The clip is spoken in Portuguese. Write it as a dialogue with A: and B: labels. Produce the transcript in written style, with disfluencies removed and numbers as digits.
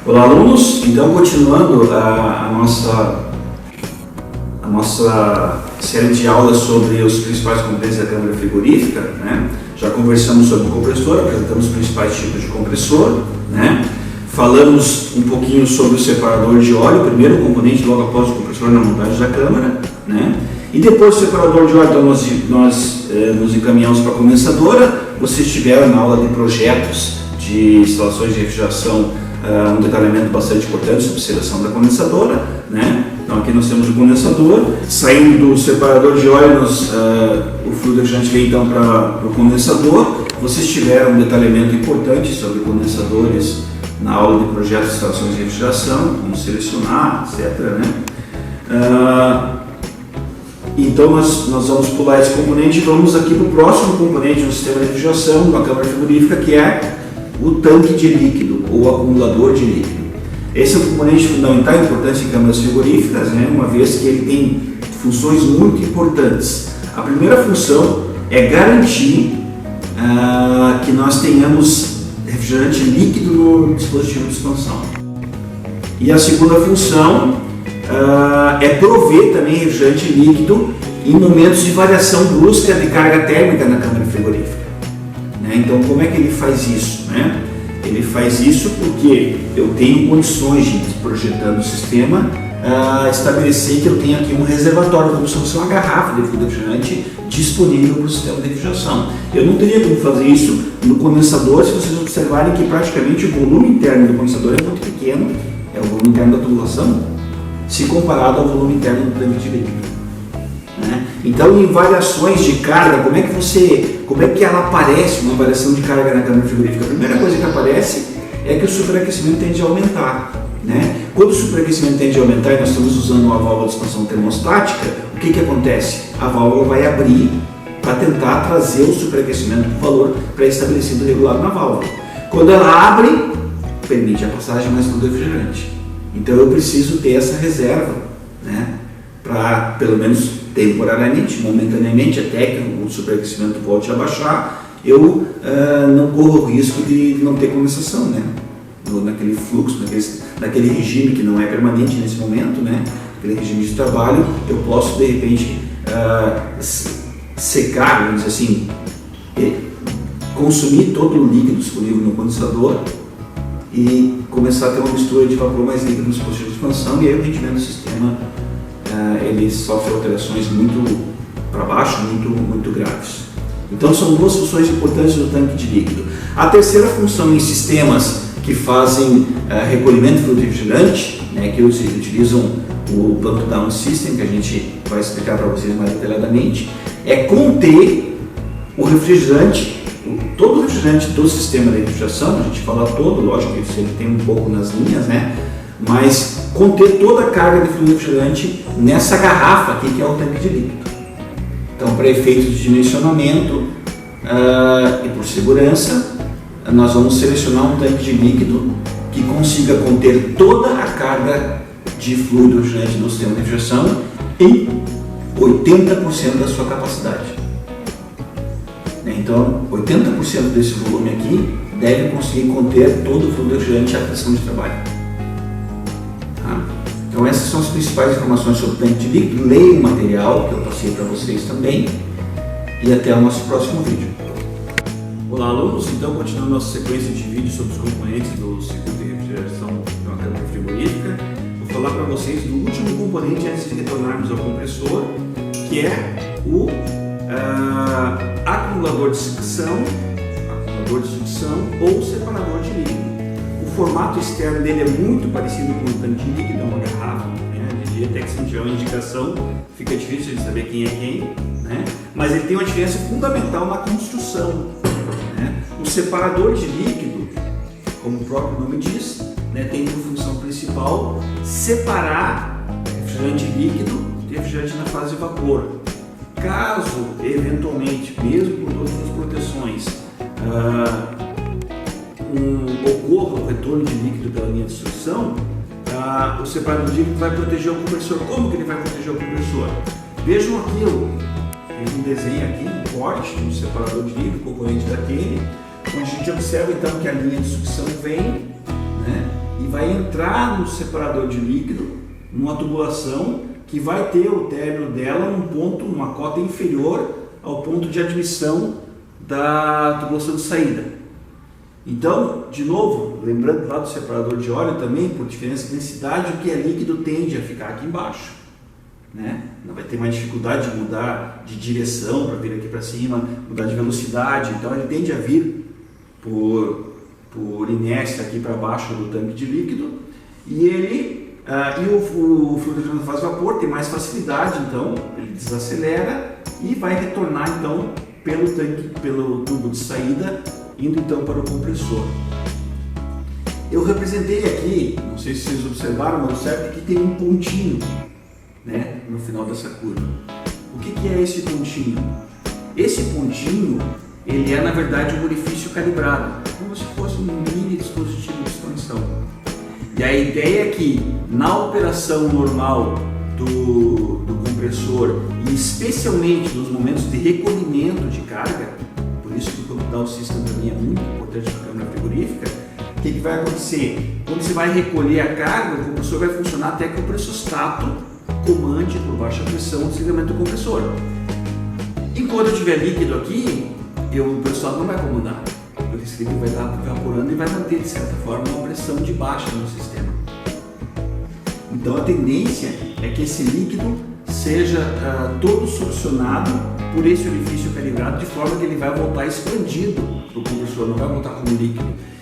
A: Olá, alunos! Então, continuando a nossa série de aulas sobre os principais componentes da câmara frigorífica, né? Já conversamos sobre o compressor, apresentamos os principais tipos de compressor, né? Falamos um pouquinho sobre o separador de óleo, o primeiro componente logo após o compressor na montagem da câmara, né? E depois do separador de óleo, então, nós nos encaminhamos para a condensadora. Vocês tiveram na aula de projetos de instalações de refrigeração um detalhamento bastante importante sobre a seleção da condensadora, né? Então aqui nós temos o condensador, saindo do separador de óleo, o fluido refrigerante vem então para o condensador. Vocês tiveram um detalhamento importante sobre condensadores na aula de projetos de instalações de refrigeração, como selecionar, etc., né? Então nós vamos pular esse componente e vamos aqui para o próximo componente do sistema de refrigeração, da câmara frigorífica, que é o tanque de líquido ou acumulador de líquido. Esse é um componente fundamental e importante em câmaras frigoríficas, né? Uma vez que ele tem funções muito importantes. A primeira função é garantir que nós tenhamos refrigerante líquido no dispositivo de expansão. E a segunda função é prover também refrigerante líquido em momentos de variação brusca de carga térmica na câmara frigorífica. Então, como é que ele faz isso, né? Ele faz isso porque eu tenho condições de, projetando o sistema, estabelecer que eu tenho aqui um reservatório, como se fosse uma garrafa de fluido refrigerante disponível para o sistema de refrigeração. Eu não teria como fazer isso no condensador, se vocês observarem que praticamente o volume interno do condensador é muito pequeno, é o volume interno da tubulação, se comparado ao volume interno do tanque de líquido. Então, em variações de carga, como é que ela aparece, uma variação de carga na câmara frigorífica? A primeira coisa que aparece é que o superaquecimento tende a aumentar, né? Quando o superaquecimento tende a aumentar e nós estamos usando uma válvula de expansão termostática, o que acontece? A válvula vai abrir para tentar trazer o superaquecimento para o valor pré-estabelecido regulado na válvula. Quando ela abre, permite a passagem mais do refrigerante. Então eu preciso ter essa reserva, né? Para, pelo menos temporariamente, momentaneamente, até que o superaquecimento volte a baixar, eu não corro o risco de não ter condensação, né? Naquele fluxo, naquele regime que não é permanente nesse momento, né? Aquele regime de trabalho, eu posso de repente secar, vamos dizer assim, consumir todo o líquido disponível no condensador e começar a ter uma mistura de vapor mais líquido no dispositivo de expansão, e aí o rendimento do sistema ele sofre alterações muito para baixo, muito graves. Então são duas funções importantes do tanque de líquido. A terceira função em sistemas que fazem recolhimento de fluido refrigerante, né, que utilizam o pump down system, que a gente vai explicar para vocês mais detalhadamente, é conter o refrigerante, todo o refrigerante do sistema de refrigeração. A gente fala todo, lógico que ele tem um pouco nas linhas, né? Mas conter toda a carga de fluido refrigerante nessa garrafa aqui, que é o tanque de líquido. Então, para efeitos de dimensionamento e por segurança, nós vamos selecionar um tanque de líquido que consiga conter toda a carga de fluido refrigerante do sistema de refrigeração em 80% da sua capacidade. Então, 80% desse volume aqui deve conseguir conter todo o fluido refrigerante à pressão de trabalho. Então essas são as principais informações sobre o tanque de líquido. Leiam o material que eu passei para vocês também e até o nosso próximo vídeo. Olá, alunos! Então, continuando nossa sequência de vídeos sobre os componentes do circuito de refrigeração de uma câmara frigorífica, vou falar para vocês do último componente antes de retornarmos ao compressor, que é o acumulador de sucção ou separador de líquido. O formato externo dele é muito parecido com o tanque de líquido, é uma garrafa, né? Até que se não tiver uma indicação, fica difícil de saber quem é quem, né? Mas ele tem uma diferença fundamental na construção, né? O separador de líquido, como o próprio nome diz, né, tem como função principal separar refrigerante líquido de refrigerante na fase de vapor. Caso, eventualmente, mesmo com todas as proteções, ocorra o retorno de líquido pela linha de sucção, o separador de líquido vai proteger o compressor. Como que ele vai proteger o compressor? Vejam aqui, um desenho aqui, um corte do separador de líquido, componente daquele, onde a gente observa então que a linha de sucção vem, né, e vai entrar no separador de líquido, numa tubulação que vai ter o término dela num ponto, numa cota inferior ao ponto de admissão da tubulação de saída. Então, de novo, lembrando lá do separador de óleo também, por diferença de densidade, o que é líquido tende a ficar aqui embaixo, né? Não vai ter mais dificuldade de mudar de direção para vir aqui para cima, mudar de velocidade, então ele tende a vir por inércia aqui para baixo do tanque de líquido, e o fluido de fase vapor tem mais facilidade, então ele desacelera e vai retornar então pelo tubo de saída, indo então para o compressor. Eu representei aqui, não sei se vocês observaram, mas observe que tem um pontinho, né, no final dessa curva. O que é esse pontinho? Esse pontinho, ele é na verdade um orifício calibrado, como se fosse um mini dispositivo de expansão. E a ideia é que na operação normal do compressor, e especialmente nos momentos de recolhimento de carga, por isso que o Top-Down System também é muito importante para a câmara frigorífica, o que vai acontecer? Quando você vai recolher a carga, o compressor vai funcionar até que o pressostato comande por baixa pressão o desligamento do compressor. Enquanto eu tiver líquido aqui, o pressostato não vai comandar, porque esse líquido vai estar evaporando e vai manter, de certa forma, uma pressão de baixa no sistema. Então a tendência é que esse líquido seja todo succionado por esse orifício calibrado, de forma que ele vai voltar expandido para o compressor, não vai voltar como líquido.